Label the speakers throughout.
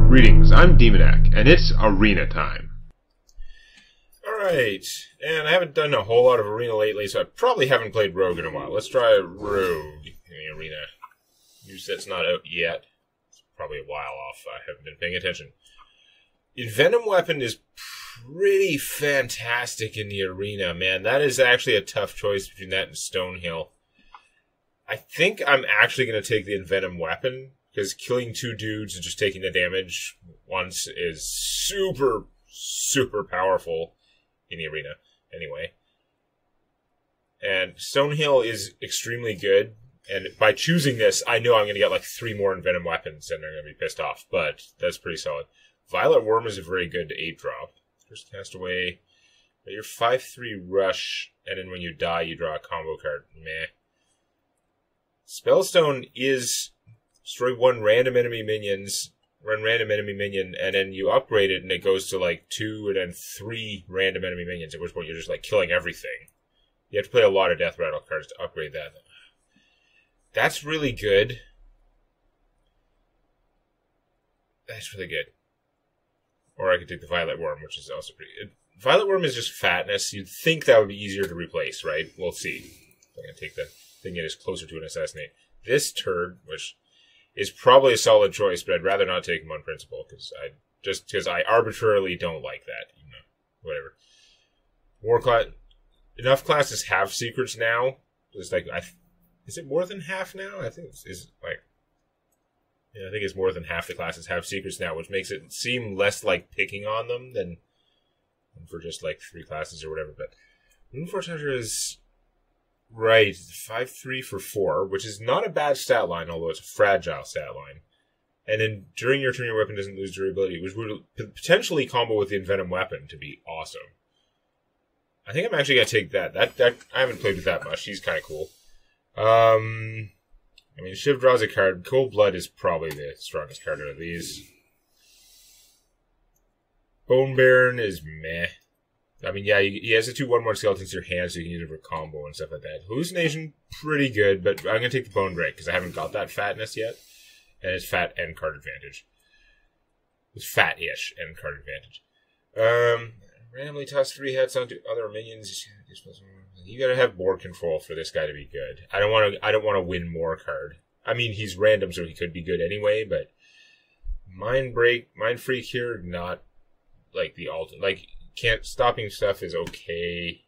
Speaker 1: Greetings, I'm Demonac, and it's arena time.
Speaker 2: Alright, and I haven't done a whole lot of arena lately, so I probably haven't played Rogue in a while. Let's try Rogue in the arena. New set's not out yet. It's probably a while off. I haven't been paying attention. Envenom Weapon is pretty fantastic in the arena, man. That is actually a tough choice between that and Stonehill. I think I'm actually going to take the Envenom Weapon, because killing two dudes and just taking the damage once is super, super powerful in the arena, anyway. And Stonehill is extremely good, and by choosing this, I know I'm going to get like 3 more Envenom Weapons, and they're going to be pissed off, but that's pretty solid. Violet Worm is a very good 8-drop. First cast away. Your 5/3 rush, and then when you die, you draw a combo card. Meh. Spellstone is destroy one random enemy minion, and then you upgrade it, and it goes to like 2 and then 3 random enemy minions, at which point you're just like killing everything. You have to play a lot of Death Rattle cards to upgrade that. That's really good. That's really good. Or I could take the Violet Worm, which is also pretty good. Violet Worm is just fatness. You'd think that would be easier to replace, right? We'll see. I'm going to take the thing that is closer to an Assassinate. This turd, which is probably a solid choice, but I'd rather not take him on principle, because I arbitrarily don't like that. You know, whatever. War class, enough classes have secrets now. It's like, is it more than half now? I think it's like, yeah, I think it's more than half the classes have secrets now, which makes it seem less like picking on them than for just like 3 classes or whatever. But Moonforge Hunter is right, 5/3 for 4, which is not a bad stat line, although it's a fragile stat line. And then during your turn, your weapon doesn't lose durability, which would potentially combo with the Envenom Weapon to be awesome. I think I'm actually gonna take that. That I haven't played with that much. He's kind of cool. I mean, Shiv draws a card. Cold Blood is probably the strongest card out of these. Bone Baron is meh. I mean, yeah, he has the 2 1/1 skeletons in your hand, so you can use it for combo and stuff like that. Hallucination, pretty good, but I'm going to take the Bone Break, because I haven't got that fatness yet. And it's fat and card advantage. It's fat-ish and card advantage. Randomly toss 3 hits onto other minions. You gotta have board control for this guy to be good. I don't want to win more card. I mean, he's random, so he could be good anyway, but Mind Freak here, not like the ultimate. Like, stopping stuff is okay.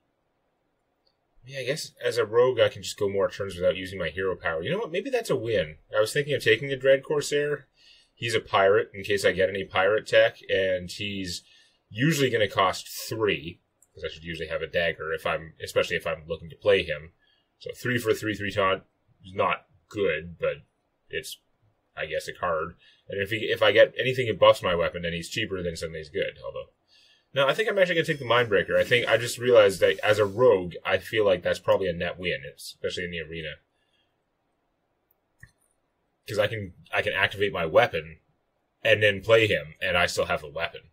Speaker 2: Yeah, I guess as a rogue, I can just go more turns without using my hero power. You know what? Maybe that's a win. I was thinking of taking the Dread Corsair. He's a pirate, in case I get any pirate tech, and he's usually going to cost 3. Because I should usually have a dagger, especially if I'm looking to play him. So 3 for a 3/3 taunt is not good, but it's, I guess, a card. And if I get anything that buffs my weapon, then he's cheaper, then suddenly he's good. Although, no, I think I'm actually going to take the Mindbreaker. I just realized that as a rogue, I feel like that's probably a net win, especially in the arena. Because I can activate my weapon and then play him, and I still have the weapon.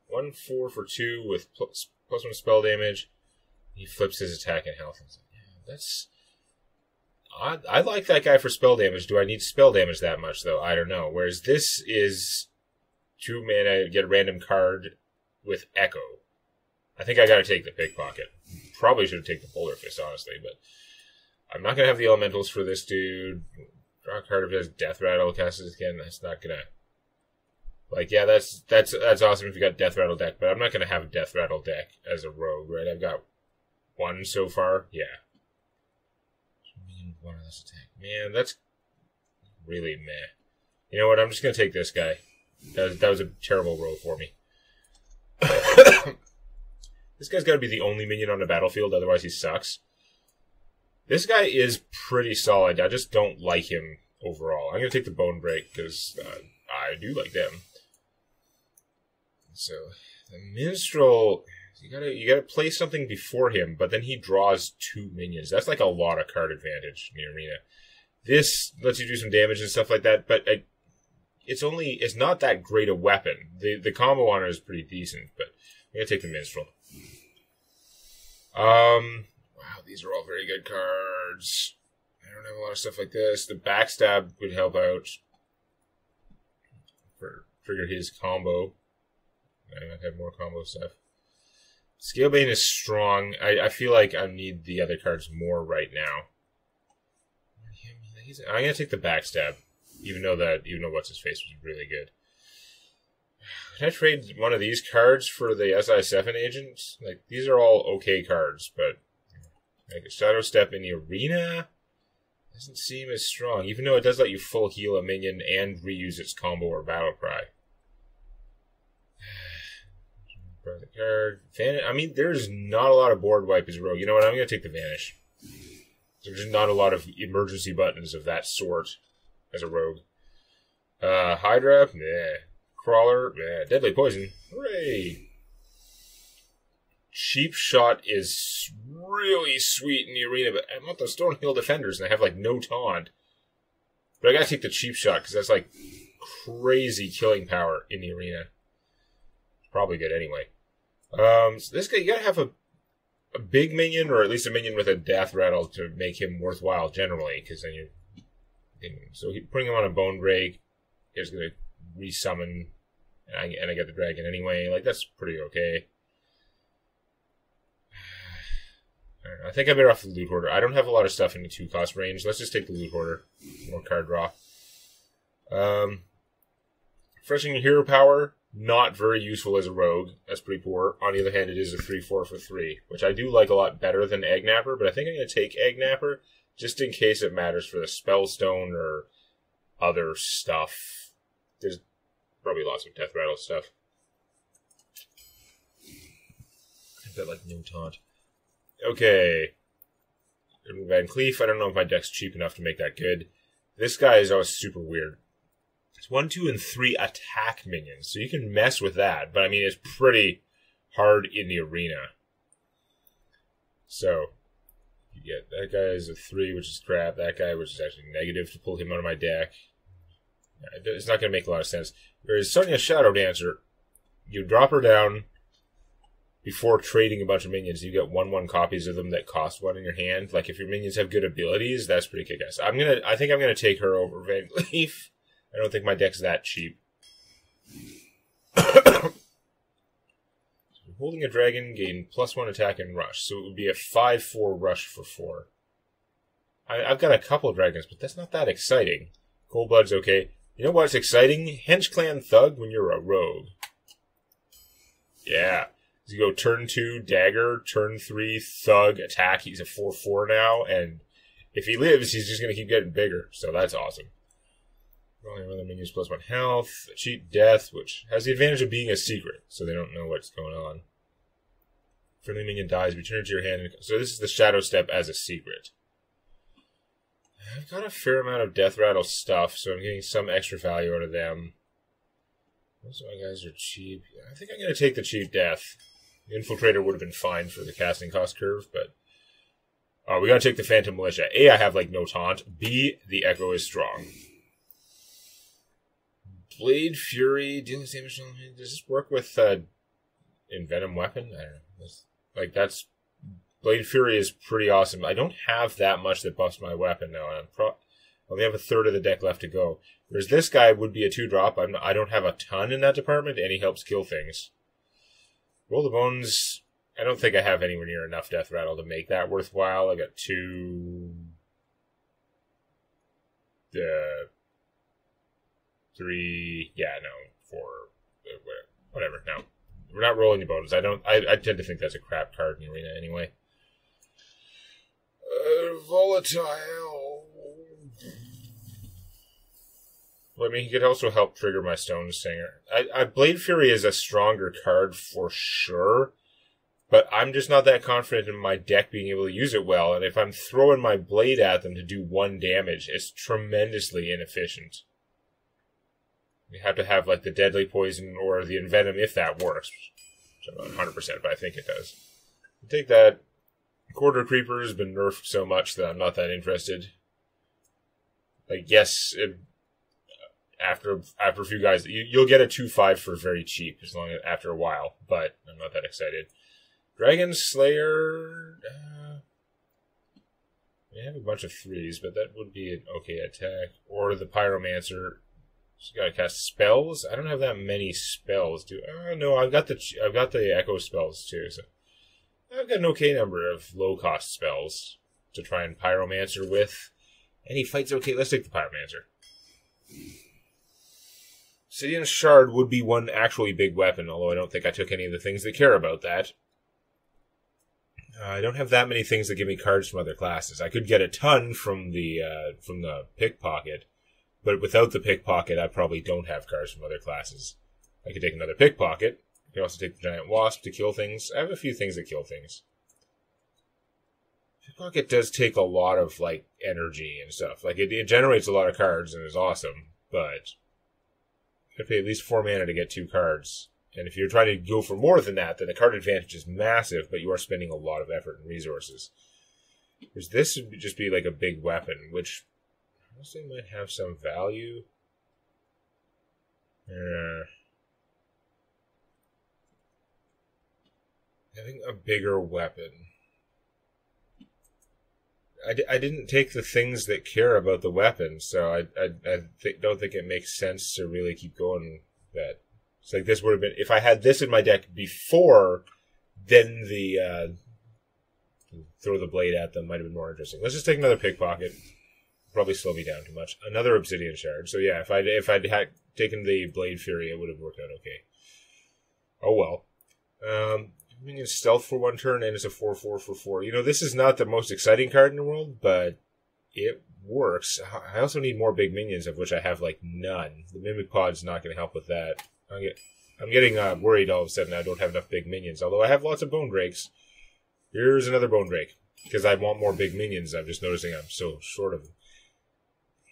Speaker 2: 1/4 for 2 with +1 spell damage. He flips his attack and health. That's I like that guy for spell damage. Do I need spell damage that much, though? I don't know. Whereas this is 2 mana, get a random card with Echo. I think I gotta take the Pickpocket. Probably should have taken the Polar Fist, honestly, but I'm not gonna have the Elementals for this dude. Draw a card if it has Death Rattle, cast it again. That's not gonna... Like, yeah, that's awesome if you got Death Rattle deck, but I'm not gonna have a Death Rattle deck as a rogue, right? I've got 1 so far. Yeah. 1 less attack. Man, that's really meh. You know what? I'm just gonna take this guy. That was a terrible roll for me. This guy's gotta be the only minion on the battlefield, otherwise he sucks. This guy is pretty solid. I just don't like him overall. I'm gonna take the Bone Break, because I do like them. So, the Minstrel, you gotta play something before him, but then he draws 2 minions. That's like a lot of card advantage in the arena. This lets you do some damage and stuff like that, but it's not that great a weapon. The combo on it is pretty decent, but I'm gonna take the Minstrel. Wow, these are all very good cards. I don't have a lot of stuff like this. The Backstab would help out. trigger his combo. I might have more combo stuff. Scalebane is strong. I feel like I need the other cards more right now. I'm gonna take the backstab, even though what's his face was really good. Can I trade one of these cards for the SI7 agents? Like, these are all okay cards, but like a Shadow Step in the arena doesn't seem as strong, even though it does let you full heal a minion and reuse its combo or battle cry. The card. I mean, there's not a lot of board wipe as a rogue. You know what? I'm going to take the Vanish. There's just not a lot of emergency buttons of that sort as a rogue. Hydra? Meh. Crawler? Meh. Deadly Poison? Hooray! Cheap Shot is really sweet in the arena, but I want the Stonehill Defenders, and I have, like, no taunt. But I gotta take the Cheap Shot, because that's, like, crazy killing power in the arena. Probably good anyway. So this guy, you gotta have a big minion, or at least a minion with a death rattle to make him worthwhile generally, because then you... So putting him on a Bone Break is gonna resummon, and I get the dragon anyway. Like, that's pretty okay. I don't know. I think I'm better off the Loot Hoarder. I don't have a lot of stuff in the 2-cost range. Let's just take the Loot Hoarder. More card draw. Refreshing Hero Power. Not very useful as a rogue. That's pretty poor. On the other hand, it is a 3-4 for 3, which I do like a lot better than Egg Napper, but I think I'm going to take Egg Napper just in case it matters for the Spellstone or other stuff. There's probably lots of Death Rattle stuff. I've got, like, no taunt. Okay. Van Cleef, I don't know if my deck's cheap enough to make that good. This guy is always super weird. It's 1, 2, and 3 attack minions, so you can mess with that, but I mean, it's pretty hard in the arena. So, you get that guy is a 3, which is crap, that guy, which is actually negative to pull him out of my deck. It's not going to make a lot of sense. Whereas Sonya Shadow Dancer, you drop her down before trading a bunch of minions. You get 1/1 copies of them that cost 1 in your hand. Like, if your minions have good abilities, that's pretty kick-ass. I think I'm gonna take her over Van Cleef. I don't think my deck's that cheap. Holding a dragon, gain +1 attack and rush. So it would be a 5/4 rush for 4. I've got a couple of dragons, but that's not that exciting. Coldblood's okay. You know what's exciting? Hench Clan Thug when you're a rogue. Yeah. You go turn 2, dagger, turn 3, thug, attack. He's a 4/4 now, and if he lives, he's just going to keep getting bigger. So that's awesome. Rolling other minions +1 health. Cheat Death, which has the advantage of being a secret, so they don't know what's going on. Friendly minion dies, return it to your hand. So this is the Shadow Step as a secret. I've got a fair amount of Death Rattle stuff, so I'm getting some extra value out of them. Most of my guys are cheap. I think I'm going to take the Cheap Death. The Infiltrator would have been fine for the casting cost curve, but... we got to take the Phantom Militia. A, I have, like, no taunt. B, the Echo is strong. Blade Fury, dealing damage. Does this work with Envenom Weapon? I don't know. Blade Fury is pretty awesome. I don't have that much that buffs my weapon now, and I only have a third of the deck left to go. Whereas this guy would be a 2-drop. I don't have a ton in that department, and he helps kill things. Roll the Bones. I don't think I have anywhere near enough Death Rattle to make that worthwhile. I got 2... 3, yeah, no, 4, whatever, no. We're not rolling the bones. I tend to think that's a crap card in the arena anyway. Volatile. Well, I mean, he could also help trigger my Stone Singer. Blade Fury is a stronger card for sure, but I'm just not that confident in my deck being able to use it well, and if I'm throwing my blade at them to do 1 damage, it's tremendously inefficient. You have to have, like, the Deadly Poison or the Envenom if that works. Which I'm not 100%, but I think it does. I'll take that. Quarter Creeper has been nerfed so much that I'm not that interested. Like, yes, after a few guys, you'll get a 2/5 for very cheap, as long as after a while, but I'm not that excited. Dragon Slayer... I have a bunch of 3s, but that would be an okay attack. Or the Pyromancer... Just gotta cast spells. I don't have that many spells. No, I've got the echo spells too. So I've got an okay number of low cost spells to try and pyromancer with. And he fights okay. Let's take the pyromancer. Obsidian Shard would be one actually big weapon, although I don't think I took any of the things that care about that. I don't have that many things that give me cards from other classes. I could get a ton from the pickpocket, but without the pickpocket, I probably don't have cards from other classes. I could take another pickpocket. I could also take the giant wasp to kill things. I have a few things that kill things. Pickpocket does take a lot of like energy and stuff. Like it generates a lot of cards and is awesome, but you pay at least 4 mana to get 2 cards. And if you're trying to go for more than that, then the card advantage is massive, but you are spending a lot of effort and resources. Whereas this would just be like a big weapon, which honestly might have some value. Having a bigger weapon. I didn't take the things that care about the weapon, so I don't think it makes sense to really keep going with that. It's like this would have been, if I had this in my deck before, then the throw the blade at them might have been more interesting. Let's just take another pickpocket. Probably slow me down too much. Another obsidian shard. So yeah, if I'd had taken the blade fury, it would have worked out okay. Oh well. Minion stealth for 1 turn, and it's a 4/4 for 4. You know, this is not the most exciting card in the world, but it works. I also need more big minions, of which I have like none. The Mimic Pod's not going to help with that. I'm getting worried all of a sudden I don't have enough big minions, although I have lots of Bone Drakes. Here's another Bone Drake, because I want more big minions. I'm just noticing I'm so short of them.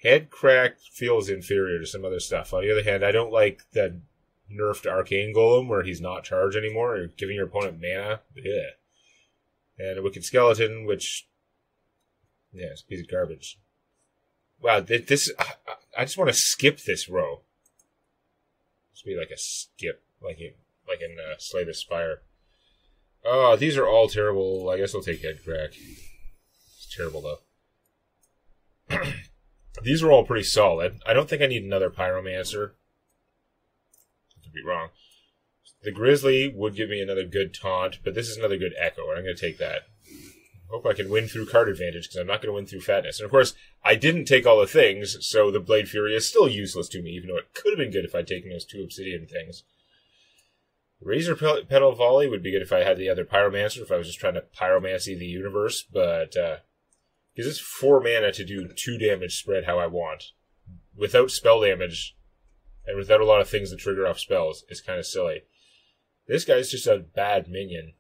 Speaker 2: Head Crack feels inferior to some other stuff. On the other hand, I don't like that nerfed Arcane Golem where he's not charged anymore, or giving your opponent mana. Yeah. And a Wicked Skeleton, which, yeah, it's a piece of garbage. Wow, this I just want to skip this row. This would be like a skip, like in Slay the Spire. Oh, these are all terrible. I guess I'll take Head Crack. It's terrible though. These are all pretty solid. I don't think I need another Pyromancer. Be wrong. The Grizzly would give me another good taunt, but this is another good echo, and I'm going to take that. Hope I can win through card advantage, because I'm not going to win through fatness. And of course, I didn't take all the things, so the Blade Fury is still useless to me, even though it could have been good if I'd taken those 2 obsidian things. Razor Petal Volley would be good if I had the other Pyromancer, if I was just trying to Pyromancy the universe, but because it's 4 mana to do 2 damage spread how I want. Without spell damage, and without a lot of things that trigger off spells, it's kind of silly. This guy's just a bad minion.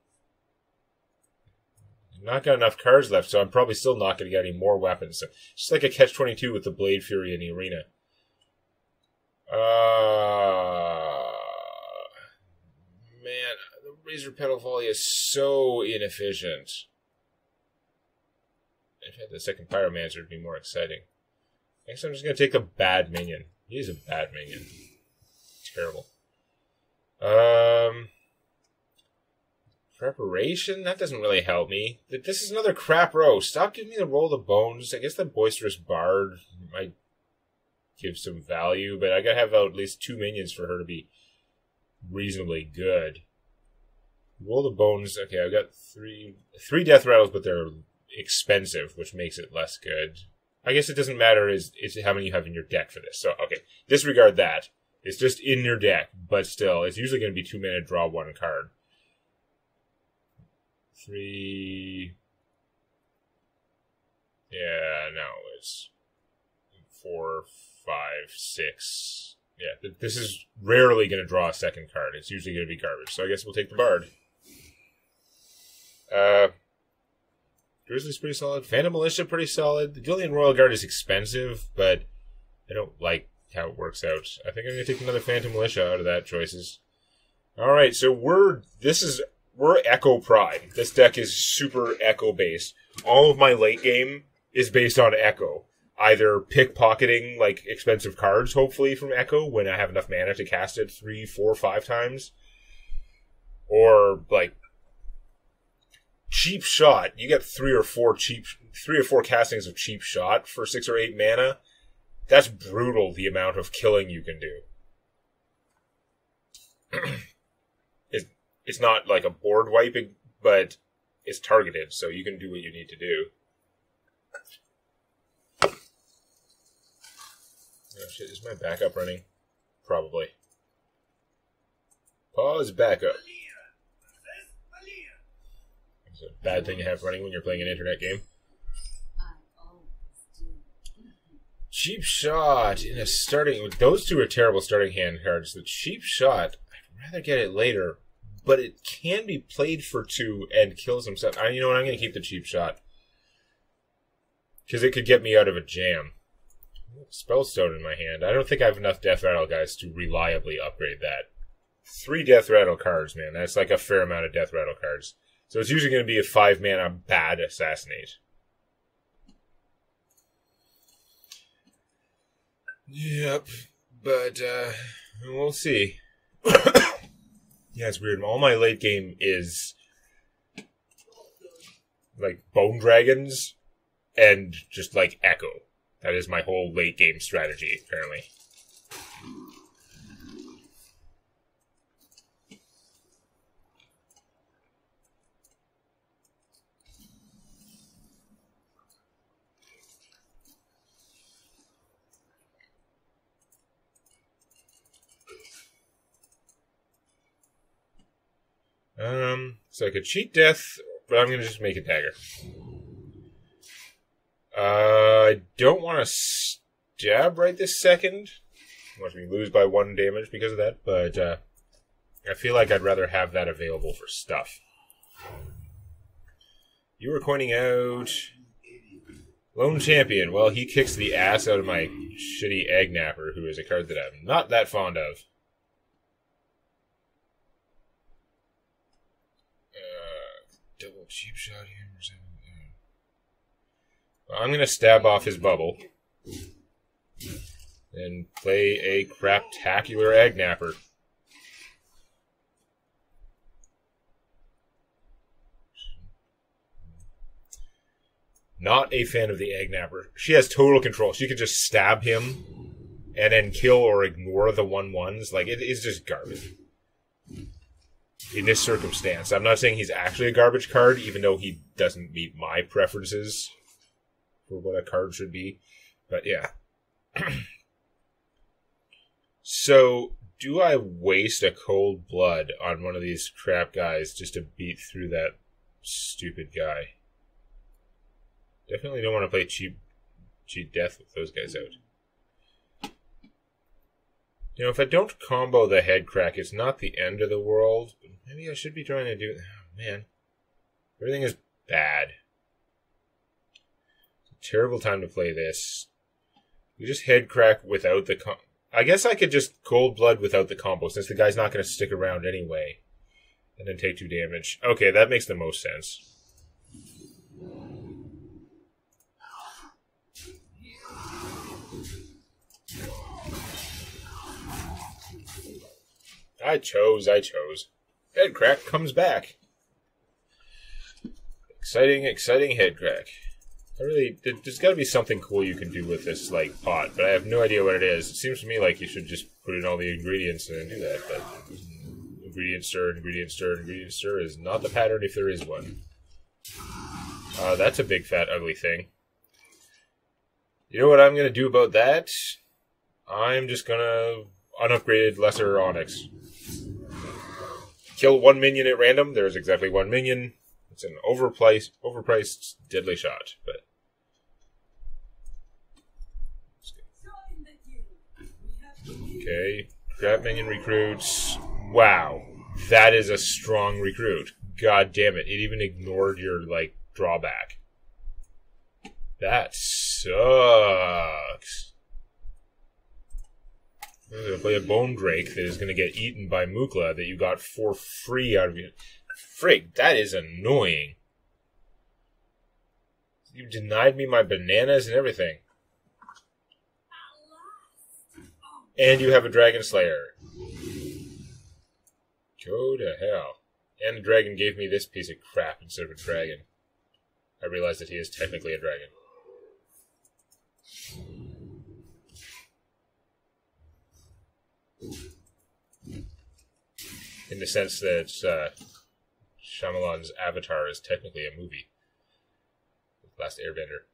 Speaker 2: I've not got enough cards left, so I'm probably still not going to get any more weapons. So it's just like a catch-22 with the Blade Fury in the arena. Man, the Razor Petal Volley is so inefficient. If I had the second Pyromancer, it'd be more exciting. I guess I'm just going to take a bad minion. He's a bad minion. Terrible. Preparation? That doesn't really help me. This is another crap row. Stop giving me the roll of bones. I guess the Boisterous Bard might give some value, but I gotta have at least 2 minions for her to be reasonably good. Roll the bones. Okay, I've got three death rattles, but they're expensive, which makes it less good. I guess it doesn't matter is how many you have in your deck for this. So, okay, disregard that. It's just in your deck, but still, it's usually going to be 2 mana, draw 1 card. 3... Yeah, no, it's 4, 5, 6. Yeah, this is rarely going to draw a second card. It's usually going to be garbage. So I guess we'll take the Bard. Grizzly's pretty solid. Phantom Militia pretty solid. The Gillian Royal Guard is expensive, but I don't like how it works out. I think I'm going to take another Phantom Militia out of that choices. Alright, so we're Echo Prime. This deck is super Echo based. All of my late game is based on Echo. Either pickpocketing, like, expensive cards, hopefully, from Echo, when I have enough mana to cast it 3, 4, 5 times. Or, like, Cheap Shot. You get 3 or 4 castings of Cheap Shot for 6 or 8 mana. That's brutal, the amount of killing you can do. It's not like a board wiping, but it's targeted, so you can do what you need to do. Oh shit, is my backup running? Probably. Pause backup. It's a bad thing to have running when you're playing an internet game. Cheap Shot in a starting... Those two are terrible starting hand cards. The Cheap Shot, I'd rather get it later, but it can be played for 2 and kills himself. You know what? I'm going to keep the Cheap Shot. Because it could get me out of a jam. Spellstone in my hand. I don't think I have enough Death Rattle guys to reliably upgrade that. 3 Death Rattle cards, man. That's like a fair amount of Death Rattle cards. So it's usually going to be a 5-mana bad Assassinate. Yep, but we'll see. Yeah, it's weird. All my late game is like Bone Dragons and just like Echo. That is my whole late game strategy, apparently. So I could cheat death, but I'm going to just make a dagger. I don't want to stab right this second. Watch me lose by 1 damage because of that, but I feel like I'd rather have that available for stuff. You were coining out Lone Champion. Well, he kicks the ass out of my shitty Egg Napper, who is a card that I'm not that fond of. Double Cheap Shot here. Well, I'm going to stab off his bubble. And play a craptacular Egg Napper. Not a fan of the Egg Napper. She has total control. She can just stab him and then kill or ignore the 1/1s. Like, it is just garbage. In this circumstance. I'm not saying he's actually a garbage card, even though he doesn't meet my preferences for what a card should be. But yeah. So, do I waste a Cold Blood on one of these crap guys just to beat through that stupid guy? Definitely don't want to play cheap death with those guys out. You know, if I don't combo the head crack, it's not the end of the world. But maybe I should be trying to do it. Oh, man. Everything is bad. It's a terrible time to play this. You just head crack without the I guess I could just Cold Blood without the combo, since the guy's not going to stick around anyway. And then take 2 damage. Okay, that makes the most sense. I chose. Head crack comes back. Exciting head crack. There's got to be something cool you can do with this, like, pot, but I have no idea what it is. It seems to me like you should just put in all the ingredients and do that, but ingredient stir is not the pattern if there is one. That's a big, fat, ugly thing. You know what I'm going to do about that? I'm just going to unupgraded Lesser Onyx. Kill 1 minion at random. There's exactly 1 minion. It's an overpriced deadly shot, but okay. Crap minion recruits. Wow, that is a strong recruit. God damn it! It even ignored your like drawback. That sucks. I'm going to play a Bone Drake that is going to get eaten by Mukla that you got for free out of it. Frig, that is annoying. You denied me my bananas and everything. And you have a Dragon Slayer. Go to hell. And the dragon gave me this piece of crap instead of a dragon. I realized that he is technically a dragon. in the sense that Shyamalan's Avatar is technically a movie. Last Airbender.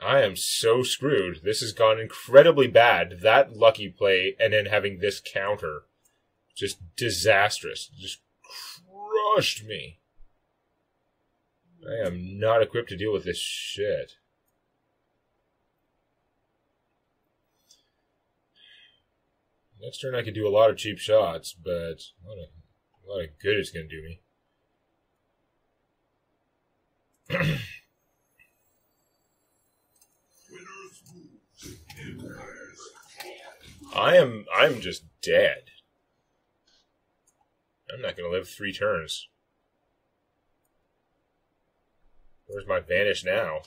Speaker 2: I am so screwed. This has gone incredibly bad. That lucky play and then having this counter. Just disastrous. Just crushed me. I am not equipped to deal with this shit. Next turn I could do a lot of cheap shots, but a lot of good it's going to do me. I'm just dead. I'm not going to live 3 turns. Where's my Vanish now?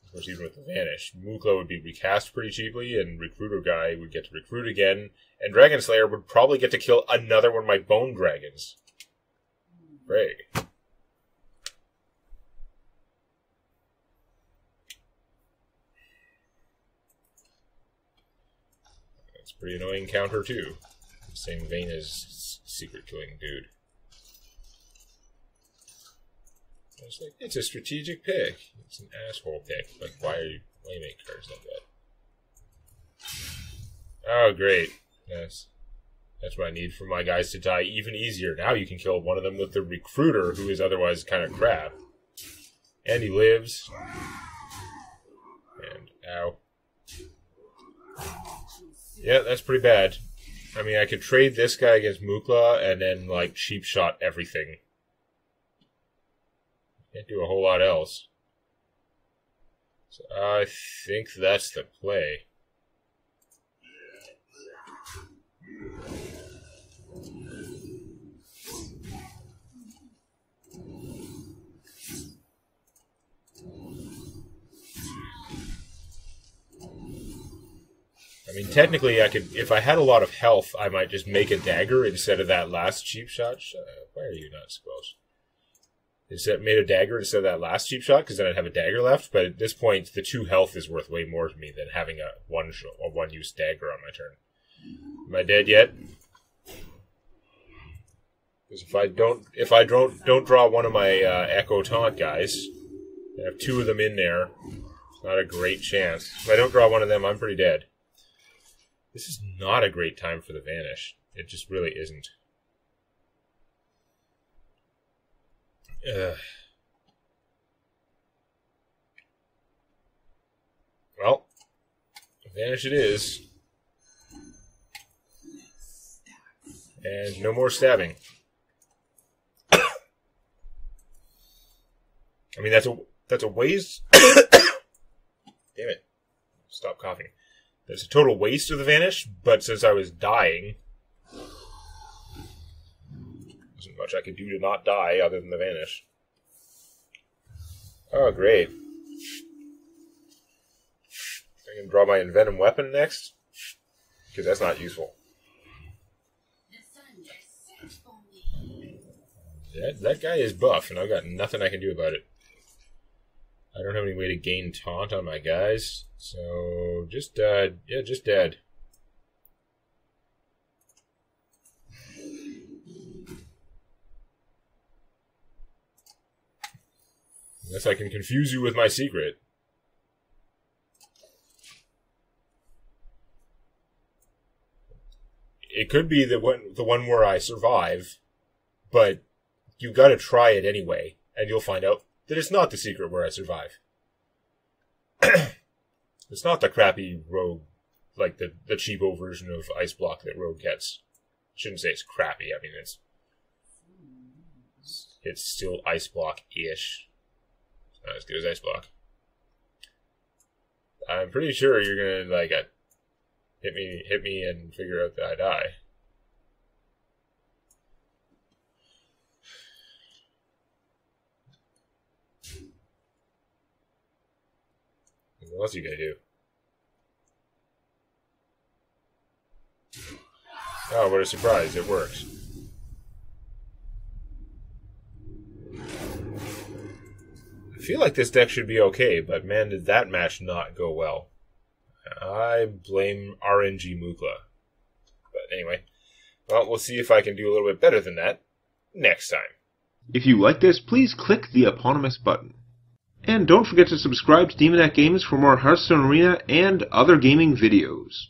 Speaker 2: Of course, even with the Vanish, Mukla would be recast pretty cheaply, and Recruiter guy would get to recruit again, and Dragon Slayer would probably get to kill another one of my Bone Dragons. Frig. That's a pretty annoying counter, too. Same vein as Secret Killing Dude. I was like, it's a strategic pick. It's an asshole pick. Like, why you make cards like that? Oh, great. That's what I need for my guys to die even easier. Now you can kill one of them with the Recruiter, who is otherwise kind of crap. And he lives. And, ow. Yeah, that's pretty bad. I mean, I could trade this guy against Mukla and then, like, cheap shot everything. Can't do a whole lot else. So I think that's the play. I mean, technically, I could, if I had a lot of health, I might just make a dagger instead of that last cheap shot. Why are you not supposed? Instead, made a dagger instead of that last cheap shot, because then I'd have a dagger left. But at this point, the 2 health is worth way more to me than having a one-use dagger on my turn. Am I dead yet? Because if I don't draw one of my Echo Taunt guys, I have 2 of them in there. It's not a great chance. If I don't draw one of them, I'm pretty dead. This is not a great time for the Vanish. It just really isn't. Well, Vanish it is. And no more stabbing. I mean, that's a waste. Damn it. Stop coughing. That's a total waste of the Vanish, but since I was dying, wasn't much I could do to not die other than the Vanish. Oh, great. I can draw my Envenom Weapon next, because that's not useful. That guy is buff, and I've got nothing I can do about it. I don't have any way to gain taunt on my guys, so just dead. Yeah, just dead. Unless I can confuse you with my secret. It could be the one where I survive, but you gotta try it anyway, and you'll find out that it's not the secret where I survive. It's not the crappy rogue, like the cheapo version of Ice Block that rogue gets. I shouldn't say it's crappy, I mean it's still Ice Block-ish. It's not as good as Ice Block. I'm pretty sure you're gonna, like, hit me and figure out that I die. What else are you gonna do? Oh, what a surprise, it works. I feel like this deck should be okay, but man, did that match not go well. I blame RNG Mukla. But anyway, well, we'll see if I can do a little bit better than that next time.
Speaker 1: If you like this, please click the eponymous button. And don't forget to subscribe to Demonac Games for more Hearthstone Arena and other gaming videos.